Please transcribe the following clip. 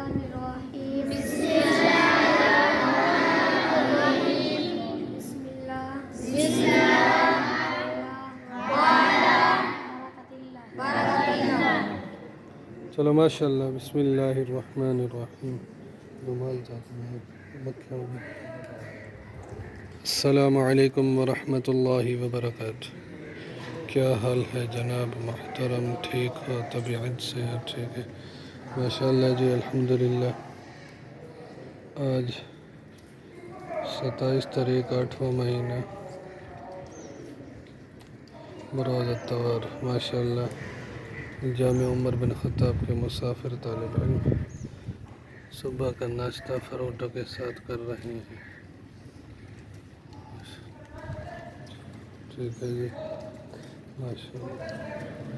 الرحیم بسم اللہ چلو ماشاء اللہ. بسم اللہ الرحمن الرحیم. رومال جاتے ہیں مکہ میں. السلام علیکم ورحمۃ اللہ وبرکاتہ. کیا حال ہے جناب محترم؟ ٹھیک ہو؟ طبیعت صحت ٹھیک ہے؟ ماشاء اللہ جی الحمدللہ. آج 27 تاریخ 8واں مہینہ بروز اتوار. ماشاء اللہ جامع عمر بن خطاب کے مسافر طالب علم صبح کا ناشتہ فروٹوں کے ساتھ کر رہے ہیں. ٹھیک ہے جی ماشاء اللہ.